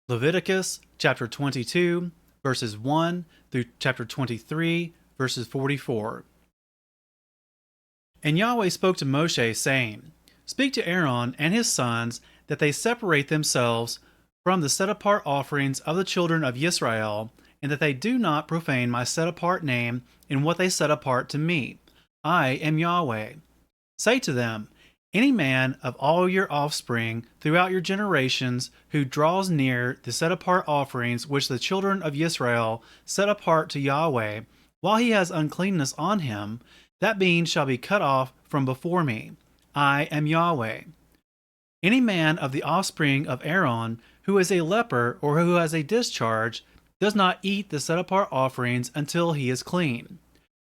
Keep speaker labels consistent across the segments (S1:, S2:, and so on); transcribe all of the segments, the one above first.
S1: Leviticus chapter 22, verses 1 through chapter 23, verses 44. And Yahweh spoke to Moshe, saying, Speak to Aaron and his sons, that they separate themselves from the set-apart offerings of the children of Israel, and that they do not profane my set-apart name in what they set apart to me. I am Yahweh. Say to them, Any man of all your offspring throughout your generations who draws near the set-apart offerings which the children of Israel set apart to Yahweh, while he has uncleanness on him, that being shall be cut off from before me. I am Yahweh. Any man of the offspring of Aaron who is a leper or who has a discharge does not eat the set-apart offerings until he is clean.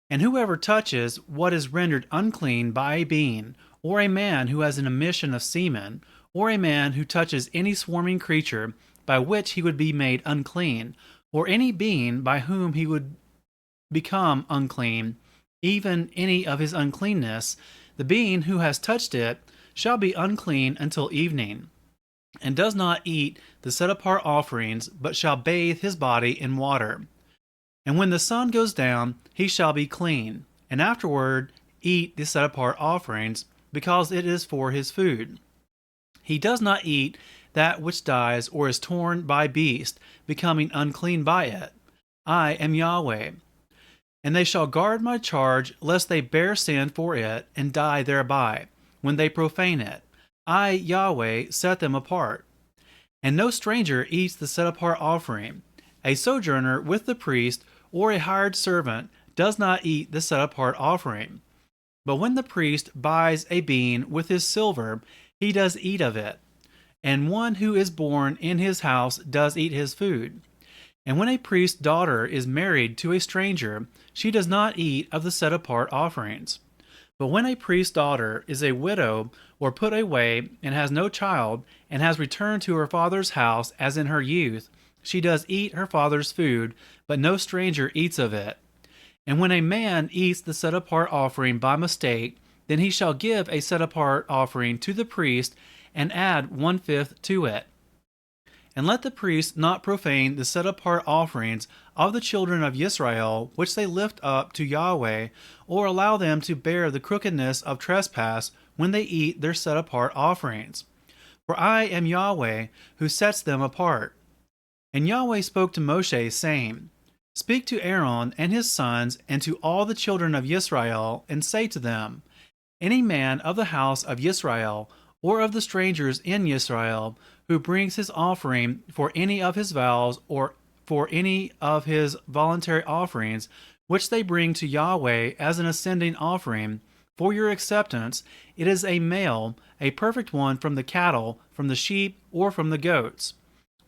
S1: And whoever touches what is rendered unclean by a being, or a man who has an emission of semen, or a man who touches any swarming creature by which he would be made unclean, or any being by whom he would become unclean, even any of his uncleanness, the being who has touched it shall be unclean until evening, and does not eat the set-apart offerings, but shall bathe his body in water. And when the sun goes down, he shall be clean, and afterward eat the set-apart offerings, because it is for his food. He does not eat that which dies or is torn by beast, becoming unclean by it. I am Yahweh. And they shall guard my charge, lest they bear sin for it, and die thereby, when they profane it. I, Yahweh, set them apart. And no stranger eats the set-apart offering. A sojourner with the priest, or a hired servant, does not eat the set-apart offering. But when the priest buys a bean with his silver, he does eat of it. And one who is born in his house does eat his food. And when a priest's daughter is married to a stranger, she does not eat of the set-apart offerings. But when a priest's daughter is a widow or put away and has no child, and has returned to her father's house as in her youth, she does eat her father's food, but no stranger eats of it. And when a man eats the set-apart offering by mistake, then he shall give a set-apart offering to the priest, and add 1/5 to it. And let the priest not profane the set-apart offerings of the children of Israel, which they lift up to Yahweh, or allow them to bear the crookedness of trespass when they eat their set-apart offerings. For I am Yahweh, who sets them apart. And Yahweh spoke to Moshe, saying, Speak to Aaron and his sons, and to all the children of Israel, and say to them, Any man of the house of Israel, or of the strangers in Israel, who brings his offering for any of his vows, or for any of his voluntary offerings, which they bring to Yahweh as an ascending offering, for your acceptance, it is a male, a perfect one from the cattle, from the sheep, or from the goats.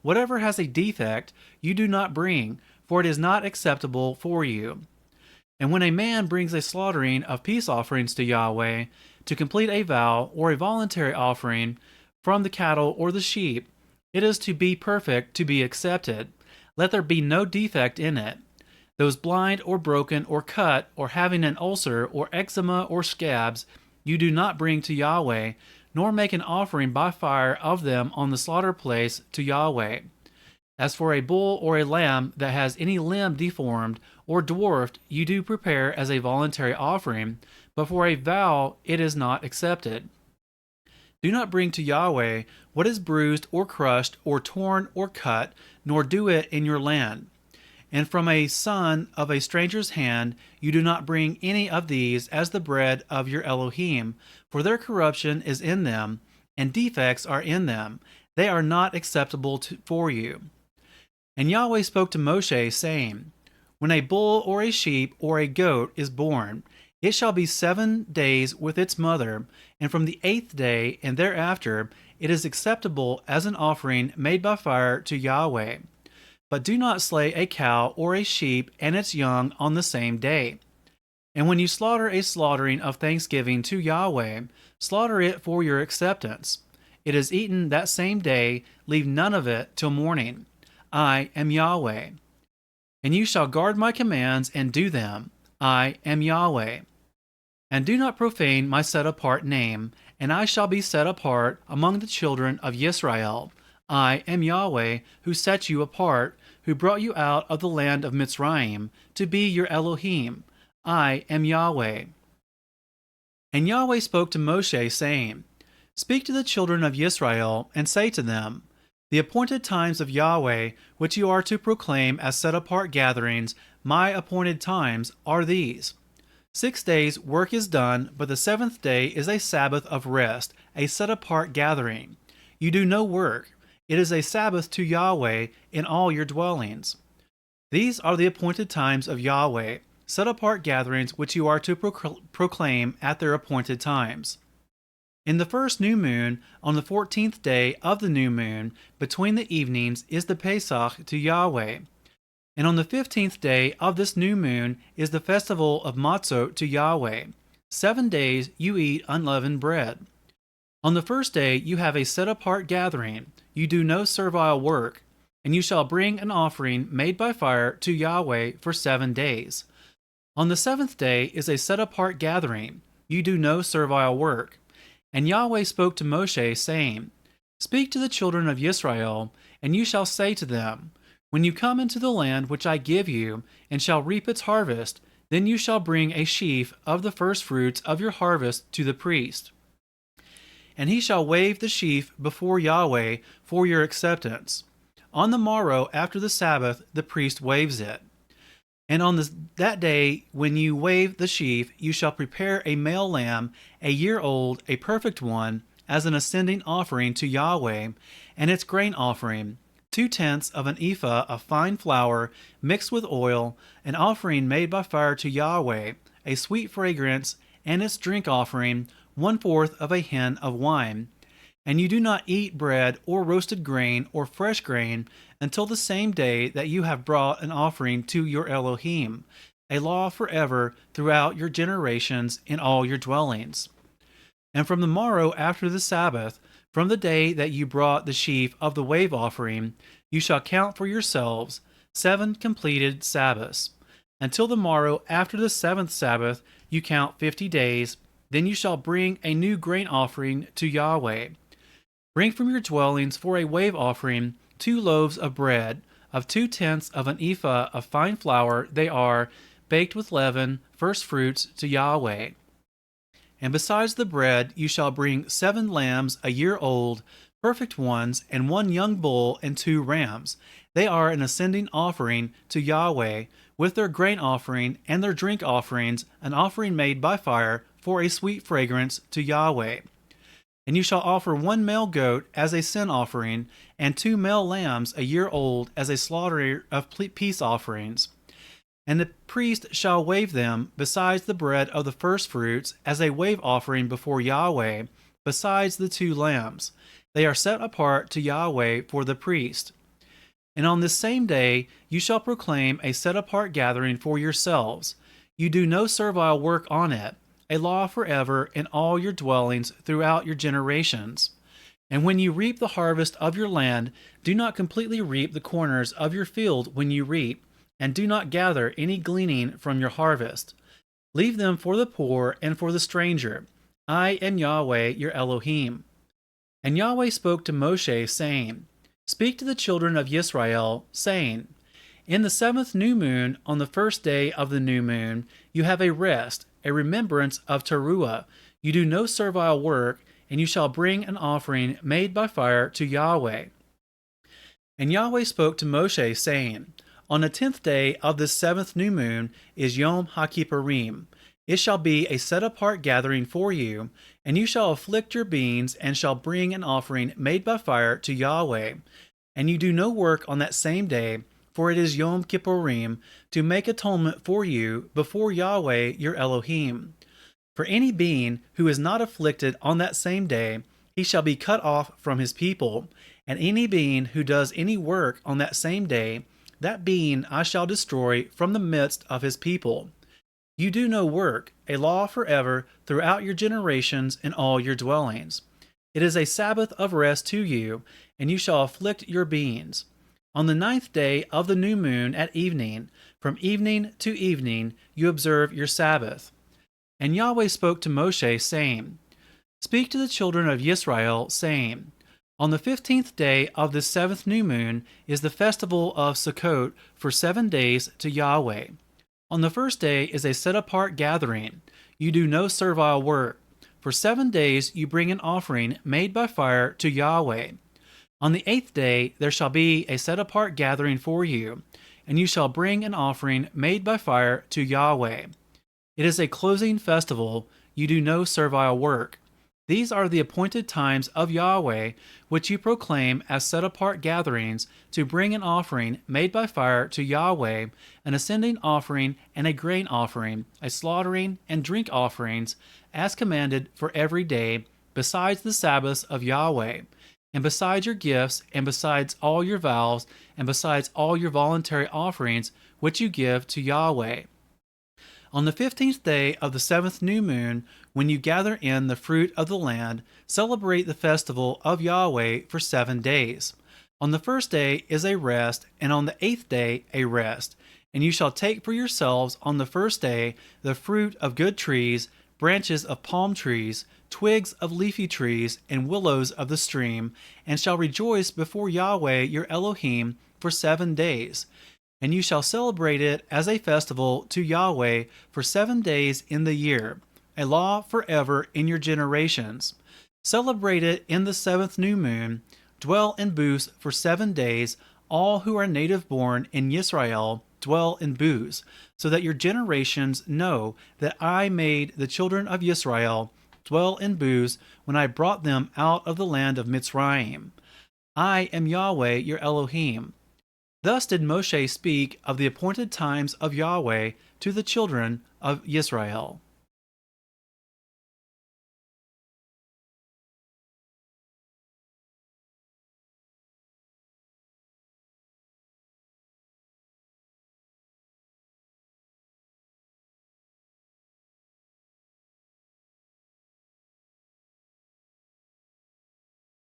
S1: Whatever has a defect, you do not bring, for it is not acceptable for you. And when a man brings a slaughtering of peace offerings to Yahweh, to complete a vow or a voluntary offering from the cattle or the sheep, it is to be perfect to be accepted. Let there be no defect in it. Those blind or broken or cut or having an ulcer or eczema or scabs, you do not bring to Yahweh, nor make an offering by fire of them on the slaughter place to Yahweh. As for a bull or a lamb that has any limb deformed or dwarfed, you do prepare as a voluntary offering, but for a vow it is not accepted. Do not bring to Yahweh what is bruised or crushed or torn or cut, nor do it in your land. And from a son of a stranger's hand you do not bring any of these as the bread of your Elohim, for their corruption is in them, and defects are in them. They are not acceptable for you. And Yahweh spoke to Moshe, saying, When a bull or a sheep or a goat is born, it shall be 7 days with its mother, and from the 8th day and thereafter it is acceptable as an offering made by fire to Yahweh. But do not slay a cow or a sheep and its young on the same day. And when you slaughter a slaughtering of thanksgiving to Yahweh, slaughter it for your acceptance. It is eaten that same day, leave none of it till morning. I am Yahweh. And you shall guard my commands and do them. I am Yahweh. And do not profane my set-apart name, and I shall be set apart among the children of Israel. I am Yahweh, who set you apart, who brought you out of the land of Mitzrayim, to be your Elohim. I am Yahweh. And Yahweh spoke to Moshe, saying, Speak to the children of Israel, and say to them, The appointed times of Yahweh, which you are to proclaim as set-apart gatherings, my appointed times, are these. 6 days work is done, but the seventh day is a Sabbath of rest, a set-apart gathering. You do no work. It is a Sabbath to Yahweh in all your dwellings. These are the appointed times of Yahweh, set-apart gatherings which you are to proclaim at their appointed times. In the first new moon, on the 14th day of the new moon, between the evenings, is the Pesach to Yahweh. And on the 15th day of this new moon is the festival of Matzot to Yahweh. 7 days you eat unleavened bread. On the first day you have a set-apart gathering. You do no servile work, and you shall bring an offering made by fire to Yahweh for 7 days. On the seventh day is a set-apart gathering. You do no servile work. And Yahweh spoke to Moshe, saying, Speak to the children of Israel, and you shall say to them, When you come into the land which I give you, and shall reap its harvest, then you shall bring a sheaf of the firstfruits of your harvest to the priest. And he shall wave the sheaf before Yahweh for your acceptance. On the morrow after the Sabbath the priest waves it. And on that day when you wave the sheaf, you shall prepare a male lamb, a year old, a perfect one, as an ascending offering to Yahweh, and its grain offering, 2/10 of an ephah of fine flour mixed with oil, an offering made by fire to Yahweh, a sweet fragrance, and its drink offering, 1/4 of a hin of wine. And you do not eat bread or roasted grain or fresh grain until the same day that you have brought an offering to your Elohim, a law forever throughout your generations in all your dwellings. And from the morrow after the Sabbath, from the day that you brought the sheaf of the wave offering, you shall count for yourselves 7 completed Sabbaths. Until the morrow after the 7th Sabbath, you count 50 days. Then you shall bring a new grain offering to Yahweh. Bring from your dwellings for a wave offering 2 loaves of bread, of 2/10 of an ephah of fine flour they are, baked with leaven, firstfruits to Yahweh. And besides the bread you shall bring 7 lambs a year old, perfect ones, and 1 young bull and 2 rams. They are an ascending offering to Yahweh, with their grain offering and their drink offerings, an offering made by fire for a sweet fragrance to Yahweh. And you shall offer 1 male goat as a sin offering, and 2 male lambs a year old as a slaughter of peace offerings. And the priest shall wave them, besides the bread of the firstfruits, as a wave offering before Yahweh, besides the 2 lambs. They are set apart to Yahweh for the priest. And on this same day you shall proclaim a set-apart gathering for yourselves. You do no servile work on it, a law forever in all your dwellings throughout your generations. And when you reap the harvest of your land, do not completely reap the corners of your field when you reap, and do not gather any gleaning from your harvest. Leave them for the poor and for the stranger. I am Yahweh your Elohim. And Yahweh spoke to Moshe, saying, Speak to the children of Israel, saying, In the 7th new moon, on the 1st day of the new moon, you have a rest, a remembrance of Teruah. You do no servile work, and you shall bring an offering made by fire to Yahweh. And Yahweh spoke to Moshe, saying, On the 10th day of this 7th new moon is Yom HaKippurim. It shall be a set-apart gathering for you, and you shall afflict your beings, and shall bring an offering made by fire to Yahweh. And you do no work on that same day, for it is Yom Kippurim, to make atonement for you before Yahweh your Elohim. For any being who is not afflicted on that same day, he shall be cut off from his people, and any being who does any work on that same day, that being I shall destroy from the midst of his people. You do no work, a law forever throughout your generations in all your dwellings. It is a Sabbath of rest to you, and you shall afflict your beings. On the 9th day of the new moon at evening, from evening to evening, you observe your Sabbath. And Yahweh spoke to Moshe, saying, Speak to the children of Israel, saying, On the 15th day of the 7th new moon is the festival of Sukkot for 7 days to Yahweh. On the first day is a set-apart gathering. You do no servile work. For 7 days you bring an offering made by fire to Yahweh. On the 8th day there shall be a set-apart gathering for you, and you shall bring an offering made by fire to Yahweh. It is a closing festival. You do no servile work. These are the appointed times of Yahweh, which you proclaim as set-apart gatherings, to bring an offering made by fire to Yahweh, an ascending offering and a grain offering, a slaughtering and drink offerings, as commanded for every day, besides the Sabbaths of Yahweh, and besides your gifts, and besides all your vows, and besides all your voluntary offerings which you give to Yahweh. On the 15th day of the 7th new moon, when you gather in the fruit of the land, celebrate the festival of Yahweh for 7 days. On the first day is a rest, and on the 8th day a rest. And you shall take for yourselves on the first day the fruit of good trees, branches of palm trees, twigs of leafy trees, and willows of the stream, and shall rejoice before Yahweh your Elohim for 7 days. And you shall celebrate it as a festival to Yahweh for 7 days in the year, a law forever in your generations. Celebrate it in the 7th new moon. Dwell in booths for 7 days. All who are native born in Yisrael dwell in booths, so that your generations know that I made the children of Yisrael dwell in booths when I brought them out of the land of Mitzrayim. I am Yahweh your Elohim. Thus did Moshe speak of the appointed times of Yahweh to the children of Yisrael.